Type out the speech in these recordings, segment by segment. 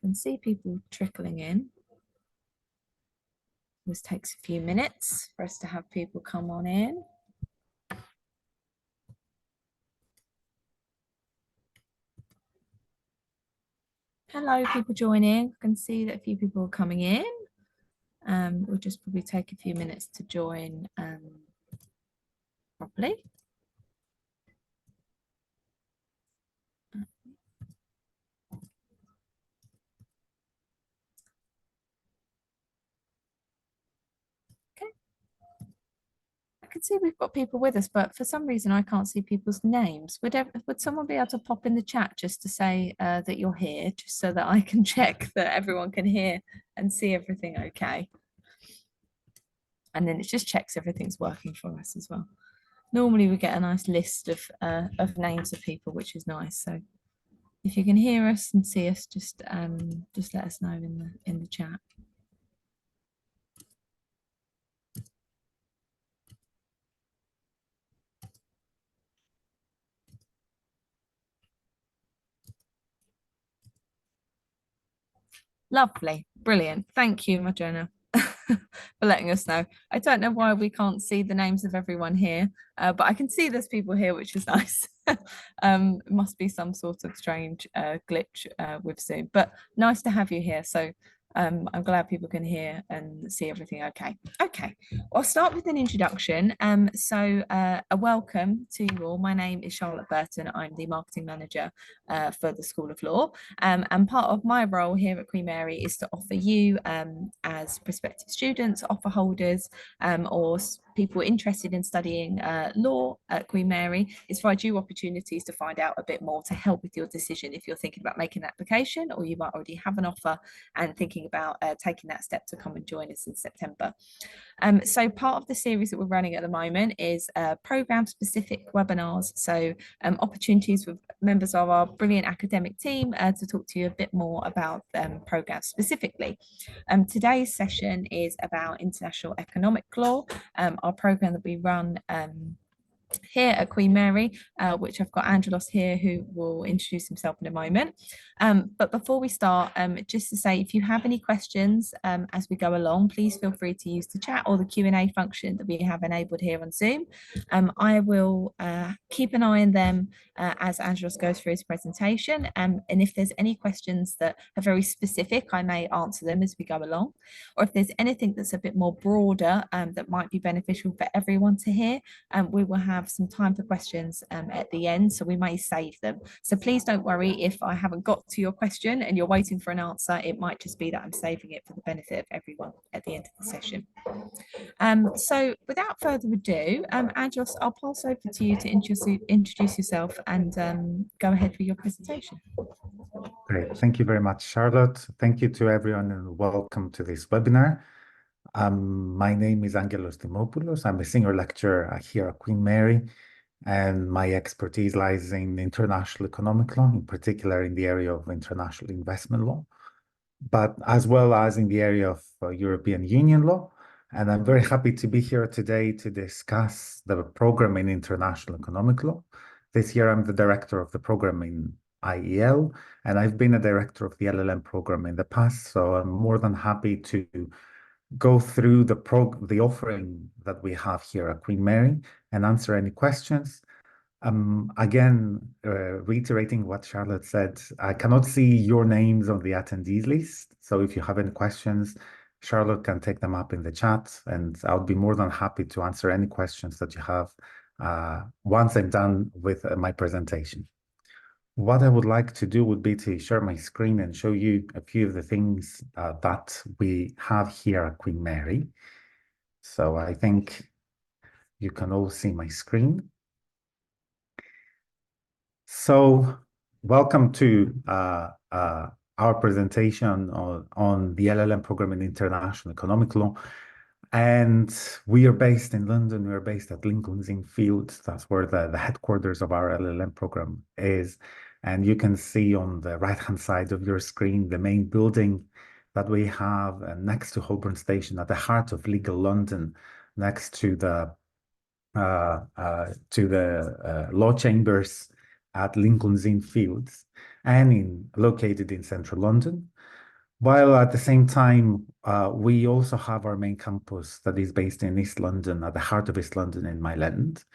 can see people trickling in. This takes a few minutes for us to have people come on in. Hello, people joining. I can see that a few people are coming in. We'll just probably take a few minutes to join properly. I can see we've got people with us, but for some reason I can't see people's names. Would someone be able to pop in the chat just to say that you're here, just so that I can check that everyone can hear and see everything okay? And then it just checks everything's working for us as well. Normally we get a nice list of names of people, which is nice. So if you can hear us and see us, just let us know in the chat. Lovely, brilliant. Thank you, Madonna, for letting us know. I don't know why we can't see the names of everyone here, but I can see there's people here, which is nice. It must be some sort of strange glitch with Zoom, but nice to have you here. So I'm glad people can hear and see everything okay. Okay, I'll start with an introduction. A welcome to you all. My name is Charlotte Burton. I'm the marketing manager for the School of Law. And part of my role here at Queen Mary is to offer you as prospective students, offer holders, or people interested in studying law at Queen Mary, is provide you opportunities to find out a bit more to help with your decision if you're thinking about making an application, or you might already have an offer and thinking about taking that step to come and join us in September. So part of the series that we're running at the moment is program specific webinars. So opportunities with members of our brilliant academic team to talk to you a bit more about programs specifically. Today's session is about international economic law, our program that we run here at Queen Mary, which I've got Angelos here who will introduce himself in a moment. But before we start, just to say, if you have any questions as we go along, please feel free to use the chat or the Q&A function that we have enabled here on Zoom. I will keep an eye on them as Angelos goes through his presentation. And if there's any questions that are very specific, I may answer them as we go along. Or if there's anything that's a bit more broader that might be beneficial for everyone to hear, we will have some time for questions at the end, so we may save them. So please don't worry if I haven't got to your question and you're waiting for an answer. It might just be that I'm saving it for the benefit of everyone at the end of the session. So without further ado, Angelos, I'll pass over to you to introduce yourself and go ahead with your presentation. Great. Thank you very much, Charlotte. Thank you to everyone and welcome to this webinar. My name is Angelos Dimopoulos. I'm a senior lecturer here at Queen Mary, and my expertise lies in international economic law, in particular in the area of international investment law, but as well as in the area of European Union law. And I'm very happy to be here today to discuss the program in international economic law. This year, I'm the director of the program in IEL, and I've been a director of the LLM program in the past, so I'm more than happy to go through the offering that we have here at Queen Mary and answer any questions. Again, reiterating what Charlotte said, I cannot see your names on the attendees list. So if you have any questions, Charlotte can take them up in the chat, and I'll be more than happy to answer any questions that you have once I'm done with my presentation. What I would like to do would be to share my screen and show you a few of the things that we have here at Queen Mary. So I think you can all see my screen. So welcome to our presentation on the LLM program in international economic law. And we are based in London. We are based at Lincoln's Inn Fields. That's where the headquarters of our LLM program is. And you can see on the right-hand side of your screen the main building that we have next to Holborn Station, at the heart of legal London, next to the law chambers at Lincoln's Inn Fields and located in central London. While at the same time, we also have our main campus that is based in East London, at the heart of East London in Mile End.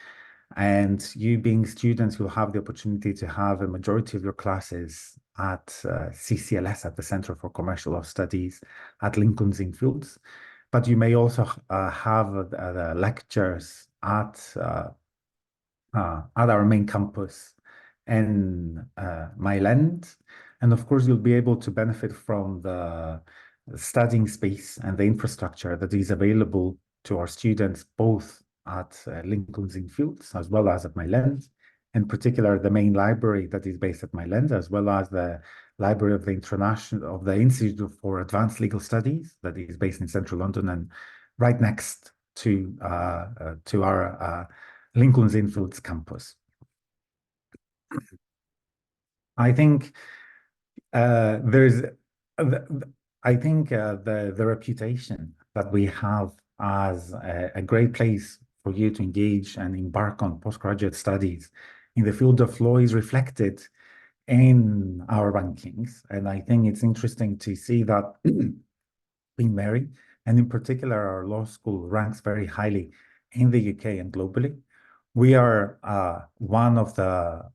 And you being students will have the opportunity to have a majority of your classes at CCLS, at the Centre for Commercial Law Studies at Lincoln's Inn Fields. But you may also have lectures at our main campus in Mile End. And of course, you'll be able to benefit from the studying space and the infrastructure that is available to our students, both at Lincoln's Inn Fields as well as at Mile End. In particular, the main library that is based at Mile End, as well as the library of the Institute for Advanced Legal Studies that is based in central London and right next to our Lincoln's Inn Fields campus. I think the reputation that we have as a great place for you to engage and embark on postgraduate studies in the field of law is reflected in our rankings. And I think it's interesting to see that Queen Mary, and in particular our law school, ranks very highly in the UK and globally. We are one of the,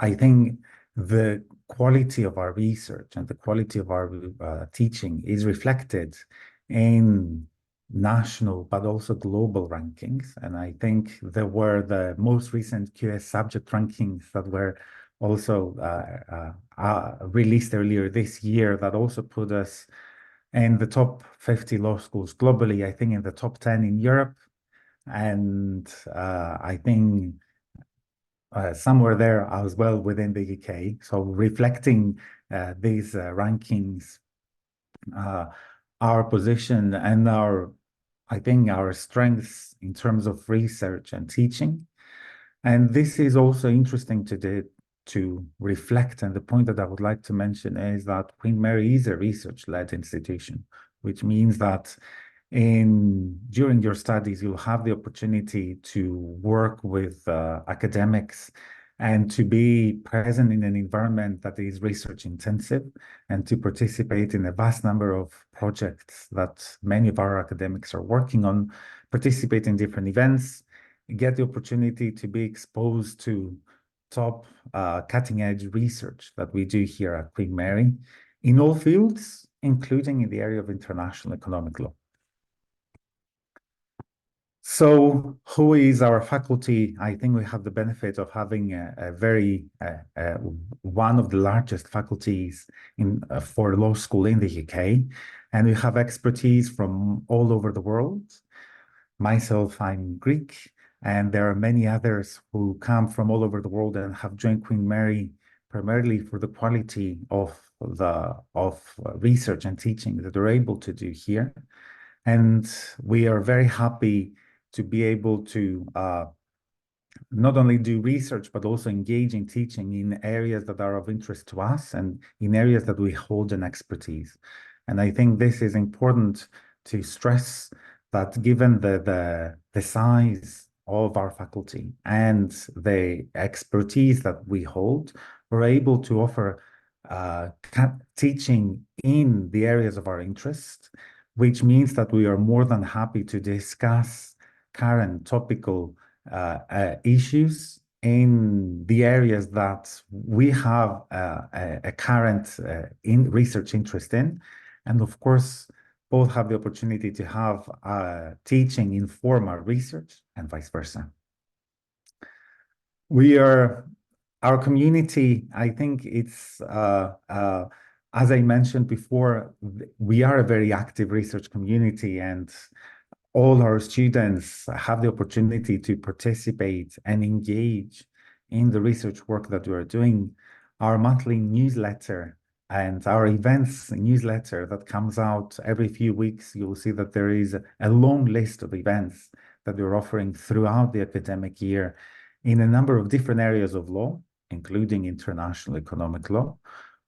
I think the quality of our research and the quality of our teaching is reflected in national but also global rankings. And I think there were the most recent QS subject rankings that were also released earlier this year that also put us in the top 50 law schools globally, I think in the top 10 in Europe, and I think somewhere there as well within the UK. So reflecting these rankings, our position and I think our strengths in terms of research and teaching. And this is also interesting to reflect. And the point that I would like to mention is that Queen Mary is a research-led institution, which means that during your studies, you'll have the opportunity to work with academics and to be present in an environment that is research intensive and to participate in a vast number of projects that many of our academics are working on, participate in different events, get the opportunity to be exposed to top cutting edge research that we do here at Queen Mary in all fields, including in the area of international economic law. So who is our faculty? I think we have the benefit of having one of the largest faculties for law school in the UK, and we have expertise from all over the world. Myself, I'm Greek, and there are many others who come from all over the world and have joined Queen Mary primarily for the quality of research and teaching that they're able to do here. And we are very happy to be able to not only do research, but also engage in teaching in areas that are of interest to us and in areas that we hold an expertise. And I think this is important to stress that given the size of our faculty and the expertise that we hold, we're able to offer teaching in the areas of our interest, which means that we are more than happy to discuss current topical issues in the areas that we have a current research interest in. And of course, both have the opportunity to have teaching inform our research and vice versa. Our community, I think it's, as I mentioned before, we are a very active research community, and all our students have the opportunity to participate and engage in the research work that we are doing. Our monthly newsletter and our events newsletter that comes out every few weeks, you'll see that there is a long list of events that we're offering throughout the academic year in a number of different areas of law, including international economic law,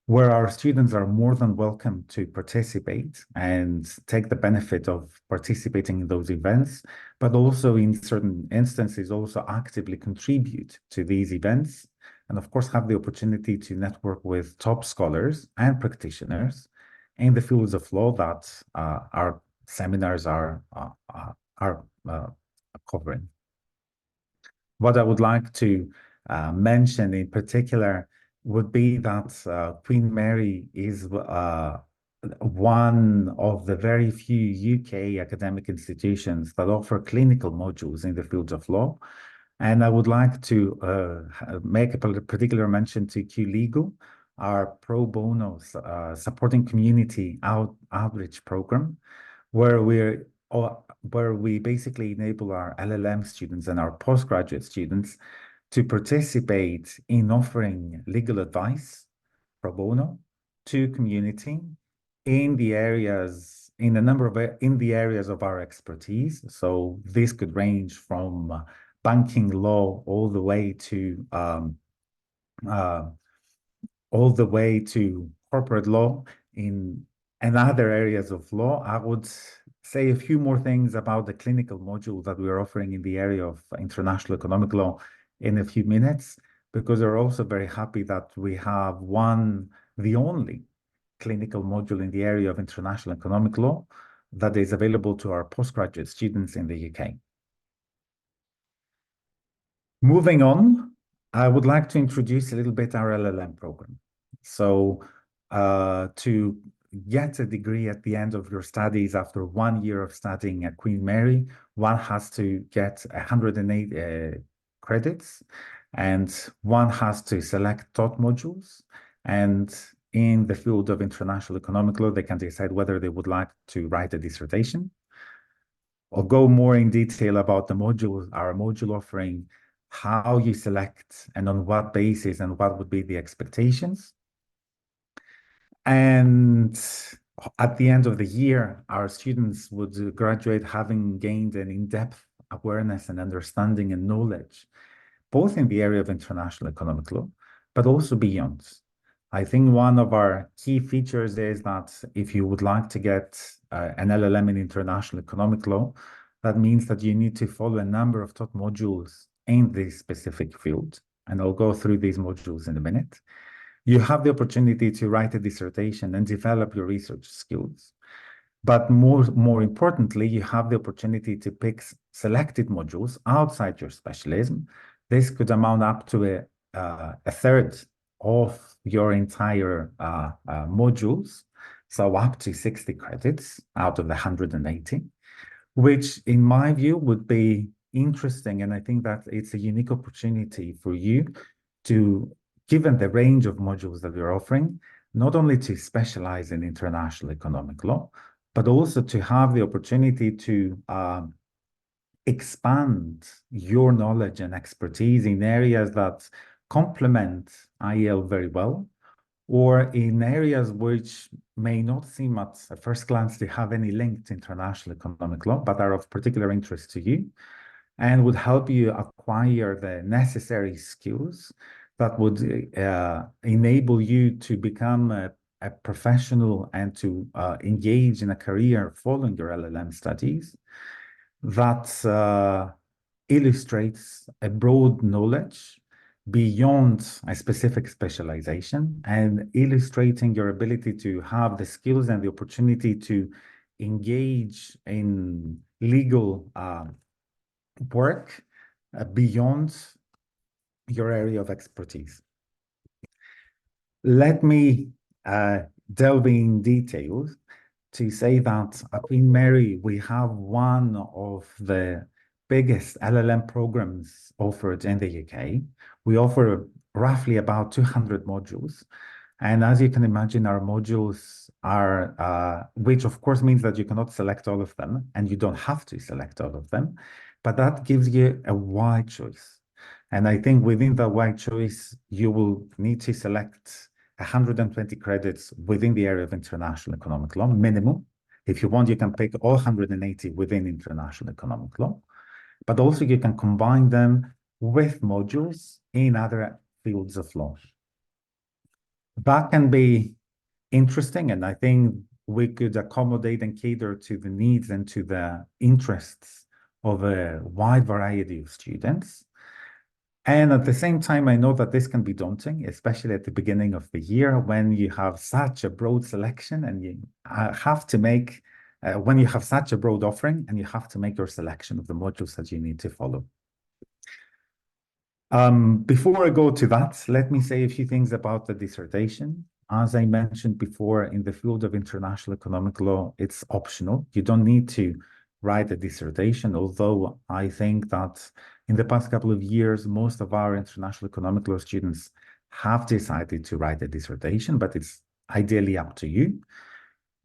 where our students are more than welcome to participate and take the benefit of participating in those events, but also in certain instances also actively contribute to these events and of course have the opportunity to network with top scholars and practitioners in the fields of law that our seminars are covering. What I would like to mention in particular would be that Queen Mary is one of the very few UK academic institutions that offer clinical modules in the fields of law. And I would like to make a particular mention to Q Legal, our pro bono supporting community outreach program, where we basically enable our LLM students and our postgraduate students to participate in offering legal advice pro bono to community in the areas of our expertise. So this could range from banking law all the way to corporate law and other areas of law. I would say a few more things about the clinical module that we are offering in the area of international economic law in a few minutes, because we're also very happy that we have the only clinical module in the area of international economic law that is available to our postgraduate students in the UK. Moving on, I would like to introduce a little bit our LLM program. So to get a degree at the end of your studies after 1 year of studying at Queen Mary, one has to get 108 credits, and one has to select taught modules. And in the field of international economic law, they can decide whether they would like to write a dissertation. I'll go more in detail about the modules, our module offering, how you select and on what basis and what would be the expectations. And at the end of the year, our students would graduate having gained an in-depth awareness and understanding and knowledge, both in the area of international economic law, but also beyond. I think one of our key features is that if you would like to get an LLM in international economic law, that means that you need to follow a number of taught modules in this specific field. And I'll go through these modules in a minute. You have the opportunity to write a dissertation and develop your research skills. But more importantly, you have the opportunity to pick selected modules outside your specialism. This could amount up to a third of your entire modules, so up to 60 credits out of the 180, which in my view would be interesting. And I think that it's a unique opportunity for you to, given the range of modules that we're offering, not only to specialize in international economic law, but also to have the opportunity to expand your knowledge and expertise in areas that complement IEL very well, or in areas which may not seem at a first glance to have any link to international economic law, but are of particular interest to you, and would help you acquire the necessary skills that would enable you to become a professional and to engage in a career following your LLM studies that illustrates a broad knowledge beyond a specific specialization, and illustrating your ability to have the skills and the opportunity to engage in legal work beyond your area of expertise. Let me delve in details to say that at Queen Mary, we have one of the biggest LLM programs offered in the UK. We offer roughly about 200 modules. And as you can imagine, our modules are, which of course means that you cannot select all of them, and you don't have to select all of them, but that gives you a wide choice. And I think within that wide choice, you will need to select 120 credits within the area of international economic law, minimum. If you want, you can pick all 180 within international economic law, but also you can combine them with modules in other fields of law. That can be interesting, and I think we could accommodate and cater to the needs and to the interests of a wide variety of students. And at the same time, I know that this can be daunting, especially at the beginning of the year when you have such a broad selection and you have to make, when you have such a broad offering and you have to make your selection of the modules that you need to follow. Before I go to that, let me say a few things about the dissertation. As I mentioned before, in the field of international economic law, it's optional. You don't need to write a dissertation, although I think that in the past couple of years, most of our international economic law students have decided to write a dissertation, but it's ideally up to you.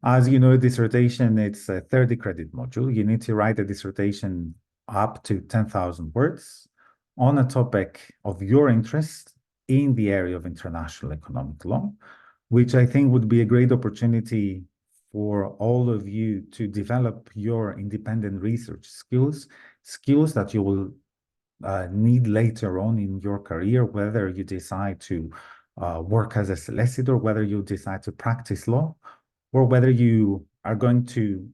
As you know, a dissertation, it's a 30 credit module. You need to write a dissertation up to 10,000 words on a topic of your interest in the area of international economic law, which I think would be a great opportunity for all of you to develop your independent research skills that you will need later on in your career, whether you decide to work as a solicitor, whether you decide to practice law, or whether you are going to,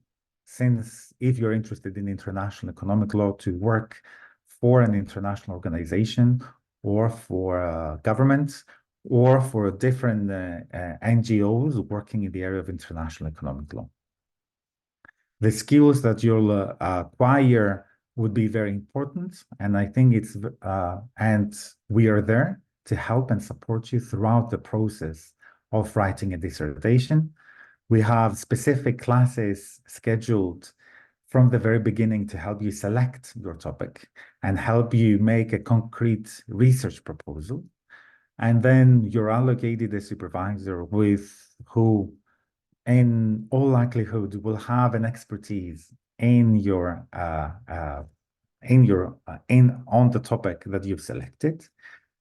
since if you're interested in international economic law, to work for an international organization or for governments or for different NGOs working in the area of international economic law. The skills that you'll acquire would be very important, and I think it's and we are there to help and support you throughout the process of writing a dissertation. We have specific classes scheduled from the very beginning to help you select your topic and help you make a concrete research proposal. And then you're allocated a supervisor with who, in all likelihood, will have an expertise in your on the topic that you've selected,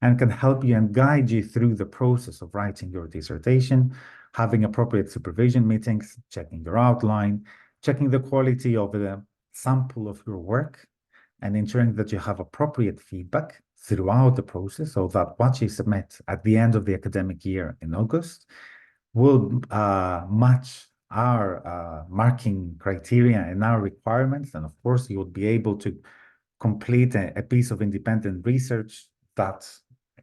and can help you and guide you through the process of writing your dissertation, having appropriate supervision meetings, checking your outline, checking the quality of the sample of your work, and ensuring that you have appropriate feedback throughout the process so that what you submit at the end of the academic year in August will match our marking criteria and our requirements. And of course, you will be able to complete a piece of independent research that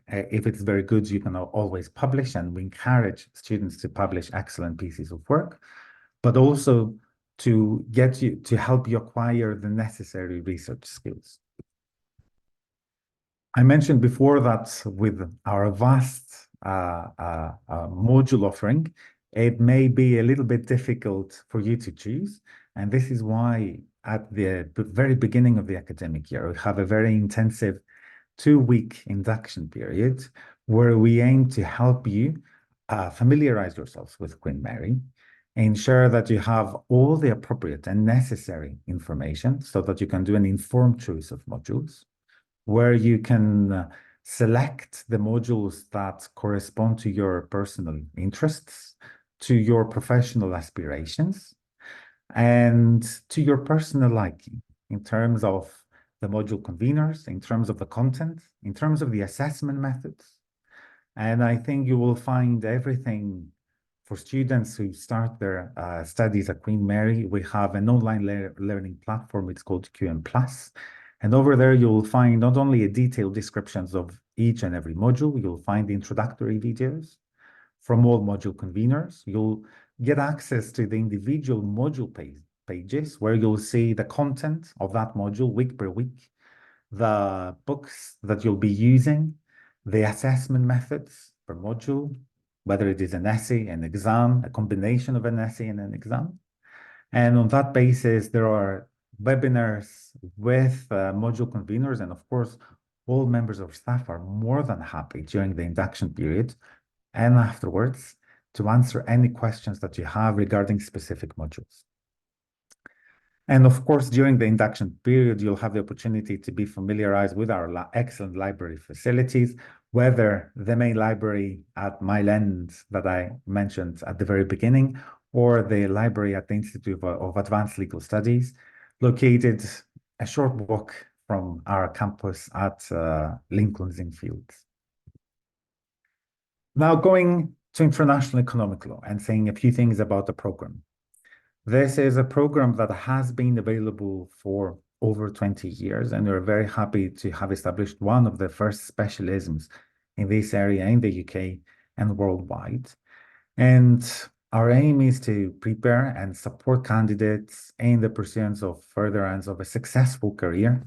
if it's very good, you can always publish, and we encourage students to publish excellent pieces of work, but also to get you to help you acquire the necessary research skills. I mentioned before that with our vast module offering, it may be a little bit difficult for you to choose, and this is why at the very beginning of the academic year, we have a very intensive 2-week induction period where we aim to help you familiarize yourselves with Queen Mary, ensure that you have all the appropriate and necessary information so that you can do an informed choice of modules, where you can select the modules that correspond to your personal interests, to your professional aspirations, and to your personal liking in terms of the module conveners, in terms of the content, in terms of the assessment methods. And I think you will find everything for students who start their studies at Queen Mary. We have an online learning platform. It's called QM+. And over there, you'll find not only a detailed descriptions of each and every module, you'll find introductory videos from all module conveners. You'll get access to the individual module pages where you'll see the content of that module week per week, the books that you'll be using, the assessment methods per module, whether it is an essay, an exam, a combination of an essay and an exam. And on that basis, there are webinars with module conveners, and of course, all members of staff are more than happy during the induction period and afterwards to answer any questions that you have regarding specific modules. And of course, during the induction period, you'll have the opportunity to be familiarized with our excellent library facilities, whether the main library at Mile End that I mentioned at the very beginning, or the library at the Institute of Advanced Legal Studies, located a short walk from our campus at Lincoln's Inn Fields. Now going to international economic law and saying a few things about the program. This is a program that has been available for over 20 years, and we're very happy to have established one of the first specialisms in this area in the UK and worldwide. And our aim is to prepare and support candidates in the pursuance of furtherance of a successful career,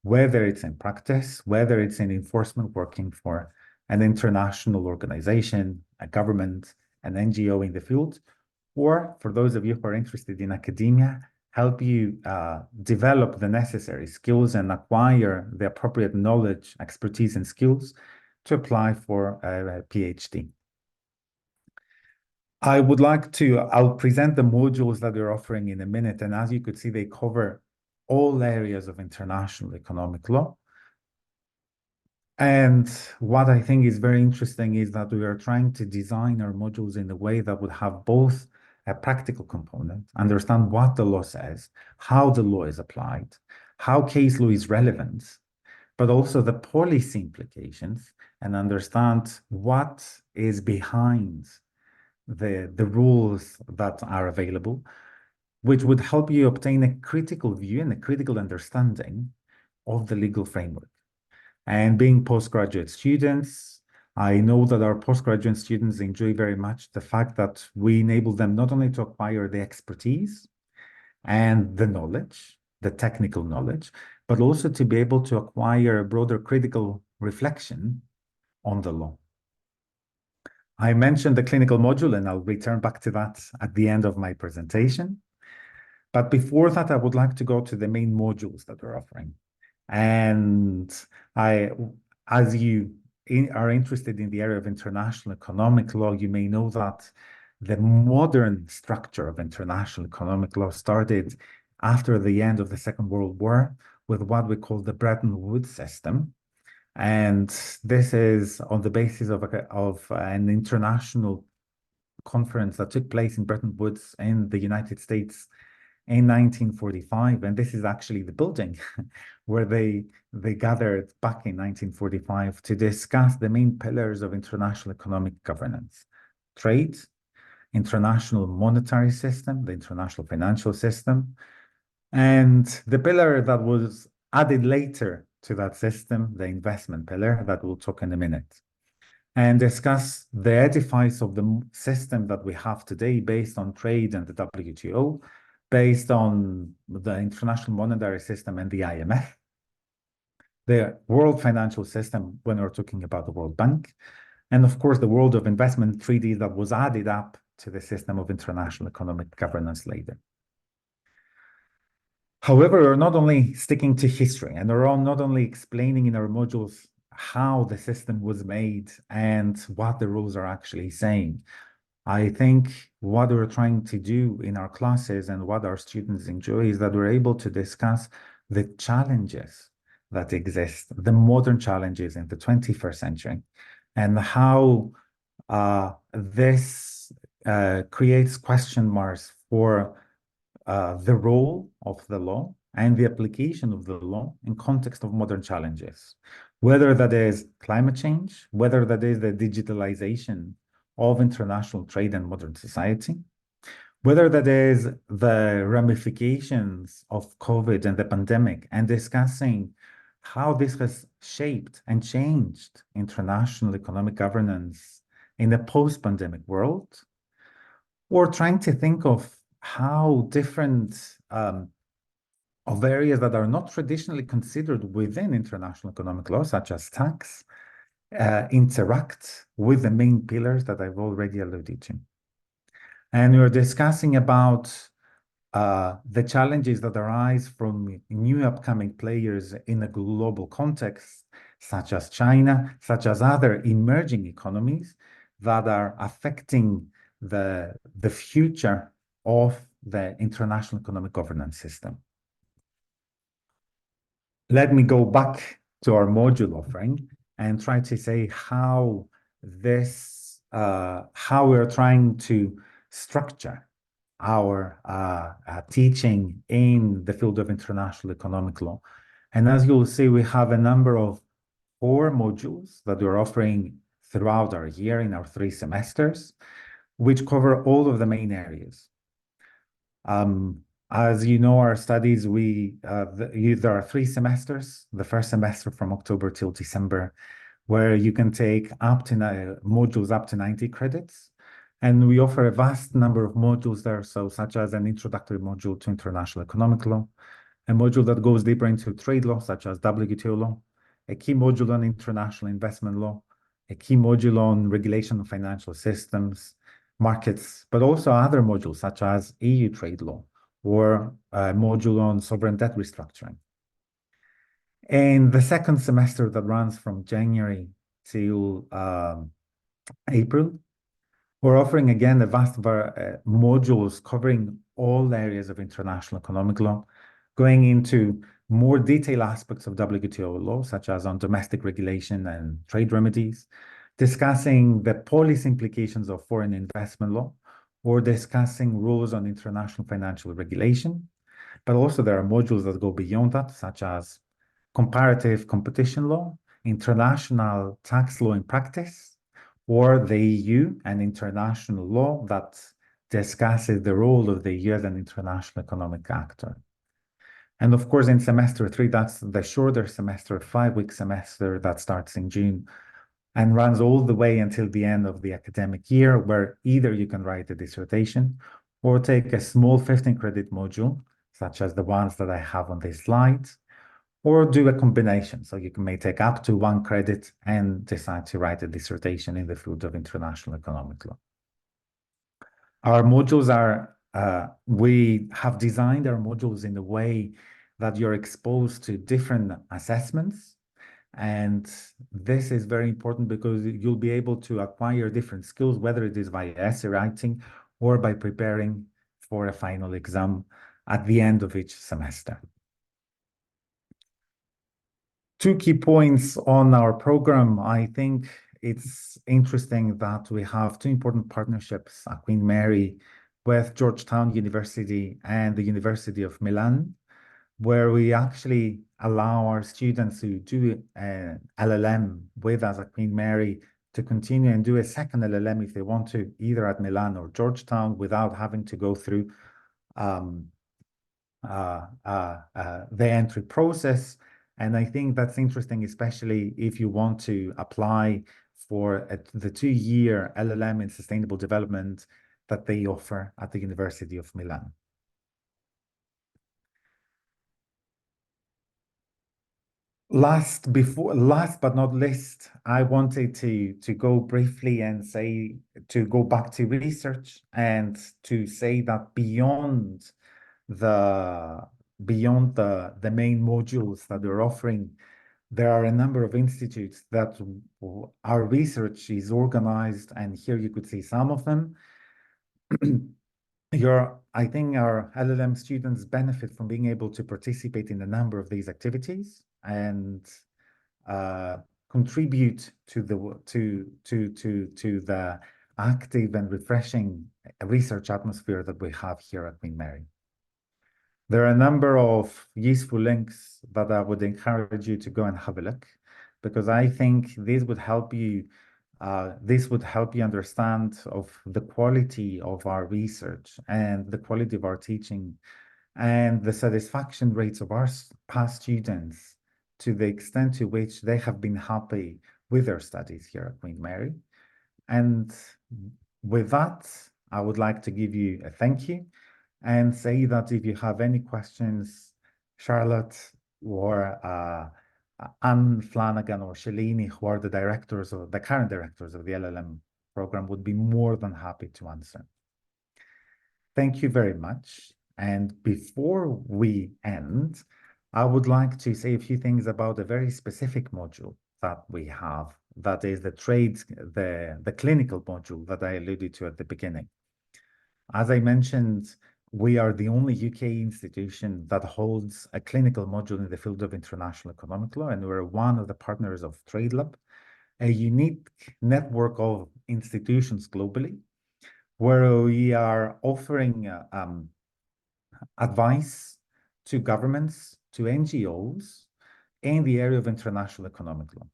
whether it's in practice, whether it's in enforcement working for an international organization, a government, an NGO in the field, or for those of you who are interested in academia, help you develop the necessary skills and acquire the appropriate knowledge, expertise, and skills to apply for a PhD. I'll present the modules that we're offering in a minute, and as you could see, they cover all areas of international economic law. And what I think is very interesting is that we are trying to design our modules in a way that would have both a practical component, understand what the law says, how the law is applied, how case law is relevant, but also the policy implications, and understand what is behind the rules that are available, which would help you obtain a critical view and a critical understanding of the legal framework. And being postgraduate students, I know that our postgraduate students enjoy very much the fact that we enable them not only to acquire the expertise and the knowledge, the technical knowledge, but also to be able to acquire a broader critical reflection on the law. I mentioned the clinical module, and I'll return back to that at the end of my presentation. But before that, I would like to go to the main modules that we're offering. And as you are interested in the area of international economic law, you may know that the modern structure of international economic law started after the end of the Second World War with what we call the Bretton Woods system. And this is on the basis of an international conference that took place in Bretton Woods in the United States in 1945. And this is actually the building where they gathered back in 1945 to discuss the main pillars of international economic governance: trade, international monetary system, the international financial system, and the pillar that was added later to that system, the investment pillar, that we'll talk in a minute, and discuss the edifice of the system that we have today based on trade and the WTO, based on the international monetary system and the IMF, the world financial system when we're talking about the World Bank, and of course the world of investment treaty that was added up to the system of international economic governance later. However, we're not only sticking to history, and we're not only explaining in our modules how the system was made and what the rules are actually saying. I think what we're trying to do in our classes and what our students enjoy is that we're able to discuss the challenges that exist, the modern challenges in the 21st century, and how this creates question marks for the role of the law and the application of the law in context of modern challenges, whether that is climate change, whether that is the digitalization of international trade and modern society, whether that is the ramifications of COVID and the pandemic, and discussing how this has shaped and changed international economic governance in a post-pandemic world, or trying to think of how different of areas that are not traditionally considered within international economic law, such as tax, interact with the main pillars that I've already alluded to. And we're discussing about the challenges that arise from new upcoming players in a global context, such as China, such as other emerging economies that are affecting the future of the international economic governance system. Let me go back to our module offering and try to say how we're trying to structure our teaching in the field of international economic law. And as you'll see, we have a number of 4 modules that we're offering throughout our year in our 3 semesters, which cover all of the main areas. As you know, our studies, there are 3 semesters. The first semester from October till December, where you can take up to modules up to 90 credits. And we offer a vast number of modules there, so such as an introductory module to international economic law, a module that goes deeper into trade law, such as WTO law, a key module on international investment law, a key module on regulation of financial systems, markets, but also other modules such as EU trade law or a module on sovereign debt restructuring. And the second semester that runs from January till April, we're offering again a vast modules covering all areas of international economic law, going into more detailed aspects of WTO law, such as on domestic regulation and trade remedies, discussing the policy implications of foreign investment law, or discussing rules on international financial regulation. But also there are modules that go beyond that, such as comparative competition law, international tax law in practice, or the EU and international law that discusses the role of the EU as an international economic actor. And of course, in semester 3, that's the shorter semester, 5-week semester that starts in June and runs all the way until the end of the academic year, where either you can write a dissertation or take a small 15-credit module, such as the ones that I have on this slide, or do a combination. So you may take up to 1 credit and decide to write a dissertation in the field of international economic law. Our modules are, we have designed our modules in a way that you're exposed to different assessments. And this is very important because you'll be able to acquire different skills, whether it is via essay writing or by preparing for a final exam at the end of each semester. 2 key points on our program. I think it's interesting that we have 2 important partnerships at Queen Mary with Georgetown University and the University of Milan, where we actually allow our students who do an LLM with us at Queen Mary to continue and do a second LLM if they want to, either at Milan or Georgetown, without having to go through the entry process. And I think that's interesting, especially if you want to apply for the 2-year LLM in sustainable development that they offer at the University of Milan. Last but not least, I wanted to go briefly and to go back to research and to say that beyond the main modules that we're offering, there are a number of institutes that our research is organized, and here you could see some of them. I think our LLM students benefit from being able to participate in a number of these activities and contribute to the active and refreshing research atmosphere that we have here at Queen Mary. There are a number of useful links that I would encourage you to go and have a look, because I think this would help you understand of the quality of our research and the quality of our teaching and the satisfaction rates of our past students to the extent to which they have been happy with their studies here at Queen Mary. And with that, I would like to give you a thank you and say that if you have any questions, Charlotte or Anne Flanagan or Shalini, who are the current directors of the LLM program, would be more than happy to answer. Thank you very much. And before we end, I would like to say a few things about a very specific module that we have, that is the clinical module that I alluded to at the beginning. As I mentioned, we are the only UK institution that holds a clinical module in the field of international economic law, and we're one of the partners of TradeLab, a unique network of institutions globally, where we are offering advice to governments, to NGOs in the area of international economic law.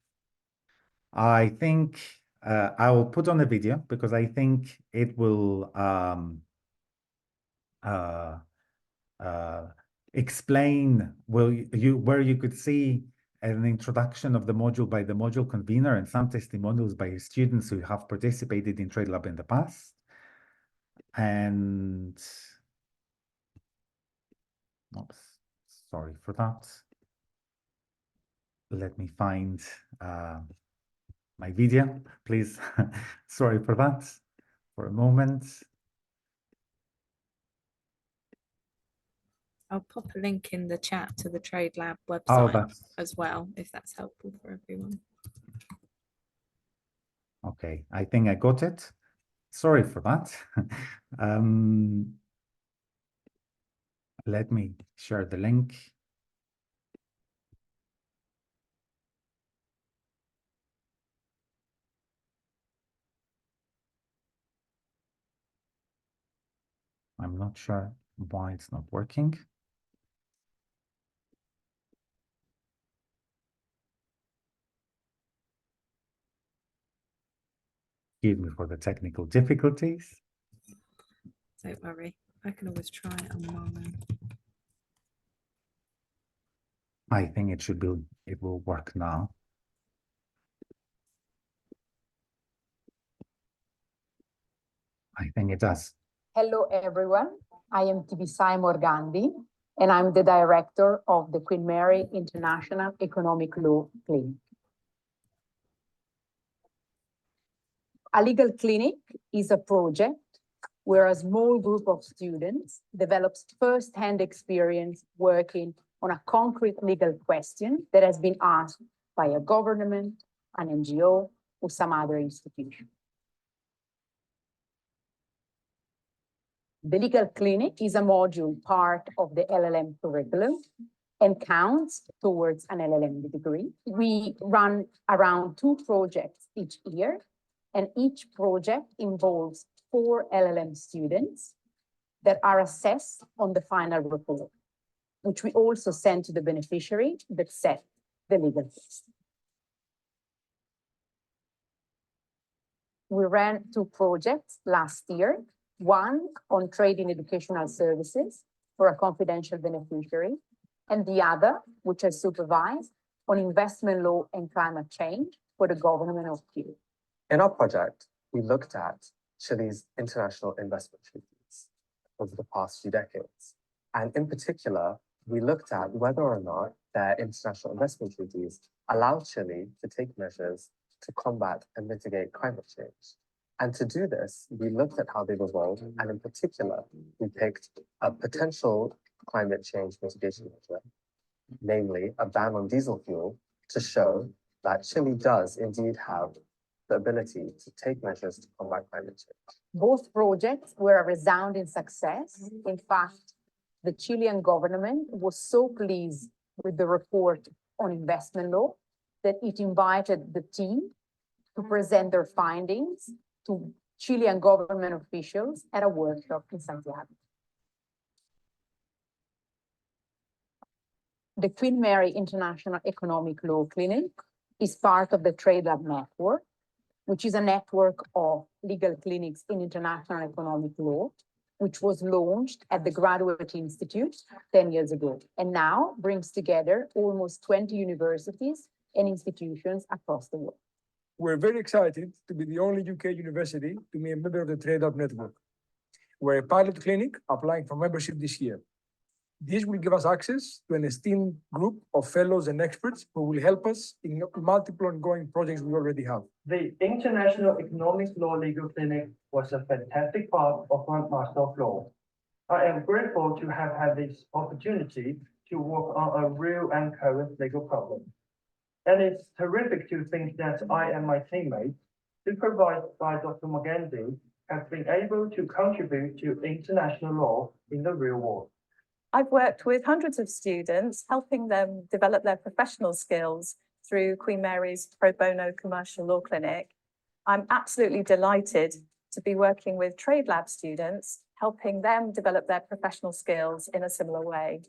I think I will put on a video because I think it will explain where you could see an introduction of the module by the module convener and some testimonials by students who have participated in TradeLab in the past. And oops, sorry for that. Let me find my video, please. Sorry for that, for a moment. I'll pop a link in the chat to the TradeLab Oh, website as well, if that's helpful for everyone. okay. I think I got it. Sorry for that. Let me share the link. I'm not sure why it's not working. Excuse me for the technical difficulties. Don't worry, I can always try it on mine. I think it will work now. I think it does. Hello, everyone. I am Tibisay Morgandi, and I'm the director of the Queen Mary International Economic Law Clinic. A legal clinic is a project where a small group of students develops first-hand experience working on a concrete legal question that has been asked by a government, an NGO, or some other institution. The legal clinic is a module part of the LLM curriculum and counts towards an LLM degree. We run around 2 projects each year, and each project involves 4 LLM students that are assessed on the final report, which we also send to the beneficiary that set the legal test. We ran 2 projects last year, one on trading educational services for a confidential beneficiary, and the other, which I supervised, on investment law and climate change for the government of Chile. In our project, we looked at Chile's international investment treaties over the past few decades. And in particular, we looked at whether or not their international investment treaties allow Chile to take measures to combat and mitigate climate change. And to do this, we looked at how they've evolved, and in particular, we picked a potential climate change mitigation measure, namely a ban on diesel fuel, to show that Chile does indeed have the ability to take measures to combat climate change. Both projects were a resounding success. In fact, the Chilean government was so pleased with the report on investment law that it invited the team to present their findings to Chilean government officials at a workshop in Santiago. The Queen Mary International Economic Law Clinic is part of the TradeLab network, which is a network of legal clinics in international economic law, which was launched at the Graduate Institute 10 years ago, and now brings together almost 20 universities and institutions across the world. We're very excited to be the only UK university to be a member of the TradeLab network. We're a pilot clinic applying for membership this year. This will give us access to an esteemed group of fellows and experts who will help us in multiple ongoing projects we already have. The International Economic Law Legal Clinic was a fantastic part of my Master of Law. I am grateful to have had this opportunity to work on a real and current legal problem. And it's terrific to think that I and my teammates, supervised by Dr. Morgandi, have been able to contribute to international law in the real world. I've worked with hundreds of students, helping them develop their professional skills through Queen Mary's Pro Bono Commercial Law Clinic. I'm absolutely delighted to be working with TradeLab students, helping them develop their professional skills in a similar way.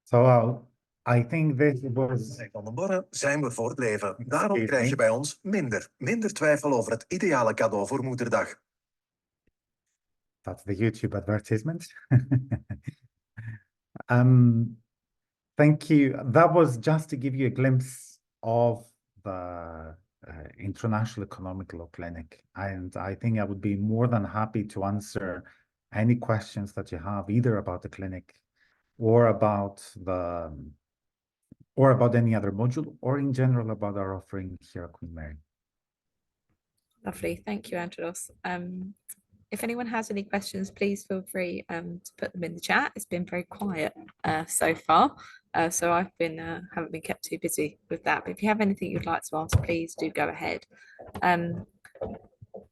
So I think this was Van den Borre zijn we voor het leven. Daarom Excuse krijg je me. bij ons minder twijfel over het ideale cadeau voor Moederdag. That's the YouTube advertisement. Thank you. That was just to give you a glimpse of the International Economic Law Clinic. And I think I would be more than happy to answer any questions that you have, either about the clinic or about any other module, or in general about our offering here at Queen Mary. Lovely. Thank you, Angelos. If anyone has any questions, please feel free to put them in the chat. It's been very quiet so far, so I've been haven't been kept too busy with that. But if you have anything you'd like to ask, please do go ahead.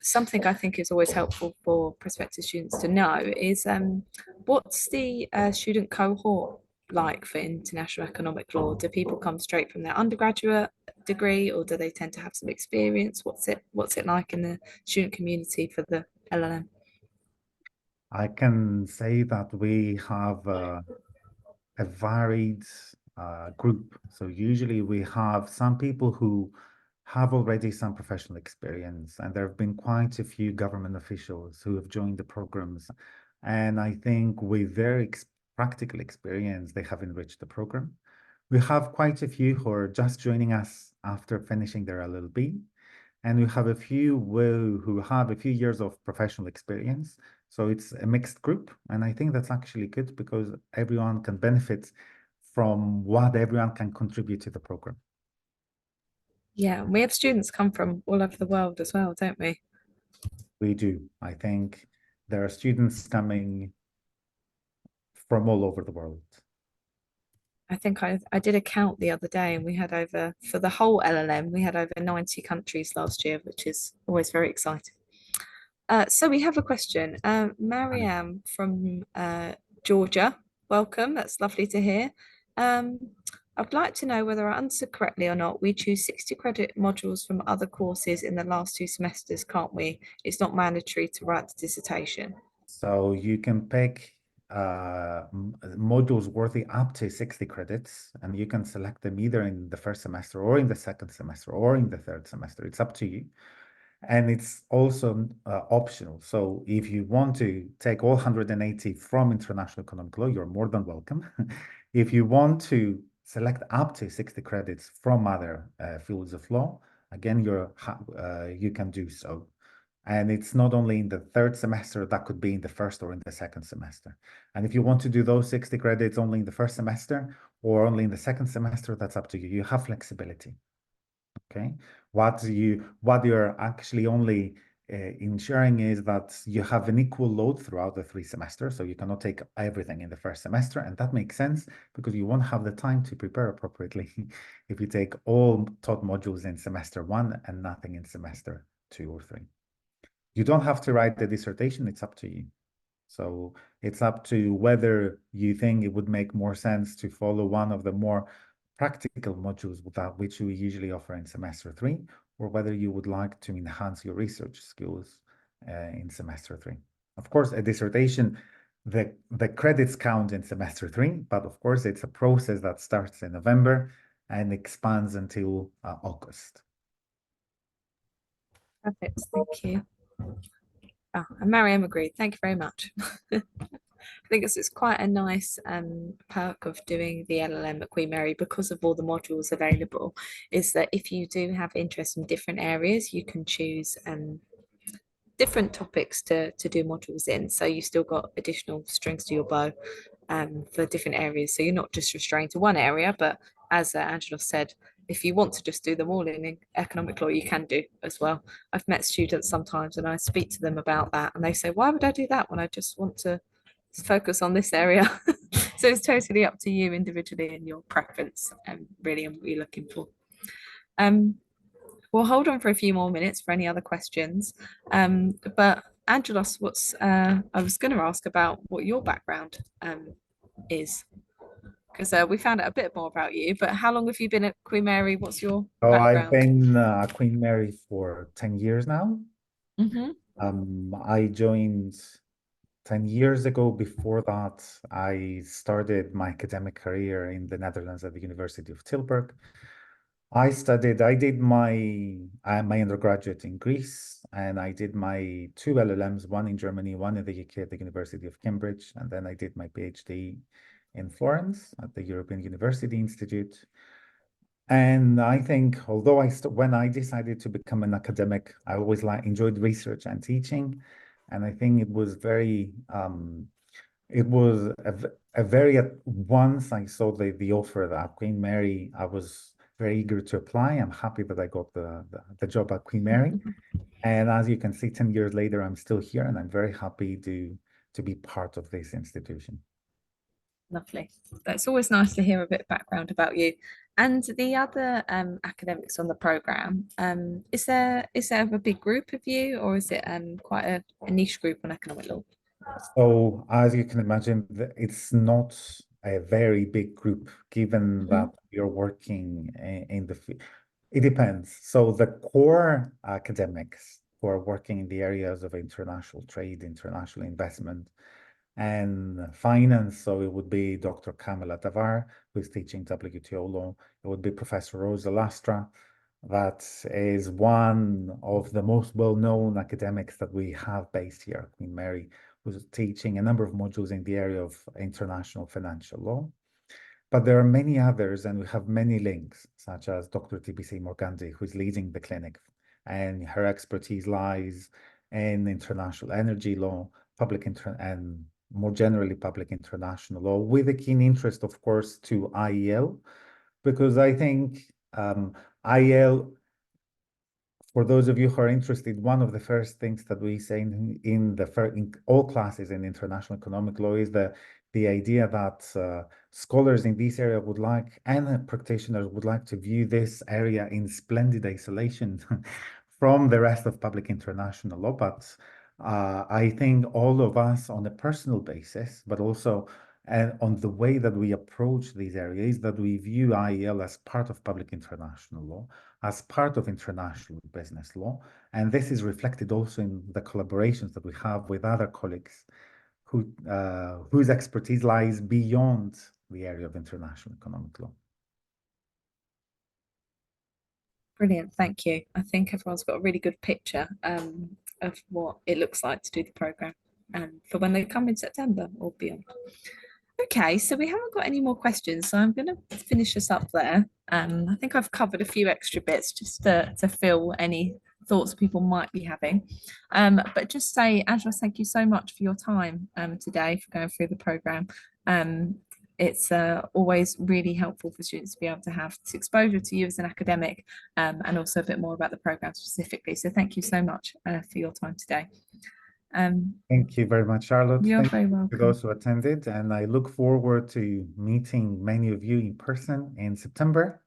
Something I think is always helpful for prospective students to know is what's the student cohort like for international economic law? Do people come straight from their undergraduate degree, or do they tend to have some experience? What's it like in the student community for the LLM? I can say that we have a varied group. So usually we have some people who have already some professional experience, and there have been quite a few government officials who have joined the programs. And I think with their practical experience, they have enriched the program. We have quite a few who are just joining us after finishing their LLB. And we have a few who have a few years of professional experience. So it's a mixed group. And I think that's actually good because everyone can benefit from what everyone can contribute to the program. Yeah, we have students come from all over the world as well, don't we? We do. I think there are students coming from all over the world. I think I did a count the other day, and we had over, for the whole LLM, we had over 90 countries last year, which is always very exciting. So we have a question. Mariam from Georgia, welcome. That's lovely to hear. I'd like to know whether I answered correctly or not. We choose 60 credit modules from other courses in the last 2 semesters, can't we? It's not mandatory to write the dissertation. So you can pick modules worthy up to 60 credits, and you can select them either in the first semester or in the second semester or in the third semester. It's up to you. And it's also optional. So if you want to take all 180 from international economic law, you're more than welcome. If you want to select up to 60 credits from other fields of law, again, you can do so. And it's not only in the third semester, that could be in the first or in the second semester. And if you want to do those 60 credits only in the first semester or only in the second semester, that's up to you. You have flexibility. Okay. What you're actually only ensuring is that you have an equal load throughout the 3 semesters. So you cannot take everything in the first semester. And that makes sense because you won't have the time to prepare appropriately if you take all taught modules in semester 1 and nothing in semester 2 or 3. You don't have to write the dissertation, it's up to you. So it's up to whether you think it would make more sense to follow one of the more practical modules which we usually offer in semester 3, or whether you would like to enhance your research skills in semester 3. Of course, a dissertation, the credits count in semester 3, but of course it's a process that starts in November and expands until August. Perfect, thank you. Oh, and Mariam agreed. Thank you very much. I think it's quite a nice perk of doing the LLM at Queen Mary because of all the modules available, is that if you do have interest in different areas, you can choose different topics to do modules in. So you still got additional strings to your bow for different areas. So you're not just restrained to one area, but as Angela said, if you want to just do them all in economic law, you can do as well. I've met students sometimes and I speak to them about that and they say, why would I do that when I just want to focus on this area? So it's totally up to you individually and your preference and really and what you're looking for. We'll hold on for a few more minutes for any other questions. But Angelos, I was going to ask about what your background is, because we found out a bit more about you, but how long have you been at Queen Mary? What's your background? I've been at Queen Mary for 10 years now. Mm-hmm. I joined 10 years ago. Before that, I started my academic career in the Netherlands at the University of Tilburg. I did my undergraduate in Greece, and I did my 2 LLMs, one in Germany, one in the UK at the University of Cambridge, and then I did my PhD in Florence at the European University Institute. And I think, although when I decided to become an academic, I always enjoyed research and teaching, and I think it was very once I saw the offer at Queen Mary, I was very eager to apply. I'm happy that I got the job at Queen Mary. And as you can see, 10 years later, I'm still here, and I'm very happy to be part of this institution. Lovely. It's always nice to hear a bit of background about you. And the other academics on the programme, is there a big group of you, or is it quite a niche group on economic law? So as you can imagine, it's not a very big group, given that we are working in the field. It depends. So the core academics who are working in the areas of international trade, international investment, and finance, so it would be Dr. Kamila Tavar, who is teaching WTO law. It would be Professor Rosa Lastra, that is one of the most well-known academics that we have based here at Queen Mary, who's teaching a number of modules in the area of international financial law. But there are many others, and we have many links, such as Dr. TBC Morgandi, who's leading the clinic, and her expertise lies in international energy law, and more generally public international law, with a keen interest, of course, to IEL, because I think IEL, for those of you who are interested, one of the first things that we say in all classes in international economic law is the idea that scholars in this area would like, and practitioners would like, to view this area in splendid isolation from the rest of public international law. But I think all of us on a personal basis, but also on the way that we approach these areas, that we view IEL as part of public international law, as part of international business law. And this is reflected also in the collaborations that we have with other colleagues whose expertise lies beyond the area of international economic law. Brilliant, thank you. I think everyone's got a really good picture of what it looks like to do the programme for when they come in September or beyond. Okay, so we haven't got any more questions, so I'm going to finish this up there. I think I've covered a few extra bits just to fill any thoughts people might be having. But just say, Angela, thank you so much for your time today, for going through the programme. It's always really helpful for students to be able to have this exposure to you as an academic, and also a bit more about the programme specifically. So thank you so much for your time today. Thank you very much, Charlotte. You're Thank very you welcome. to those who attended, and I look forward to meeting many of you in person in September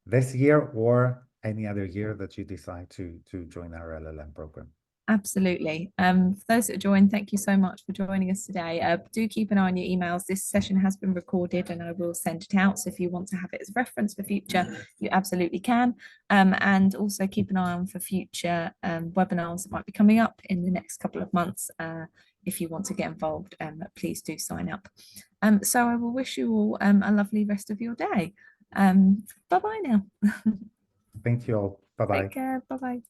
this year, or any other year that you decide to join our LLM program. Absolutely. For those that joined, thank you so much for joining us today. Do keep an eye on your emails. This session has been recorded and I will send it out. So if you want to have it as reference for future, you absolutely can. And also keep an eye on for future webinars that might be coming up in the next couple of months. If you want to get involved, please do sign up. So I will wish you all a lovely rest of your day. Bye-bye now. Thank you all. Bye-bye. Take care. Bye-bye.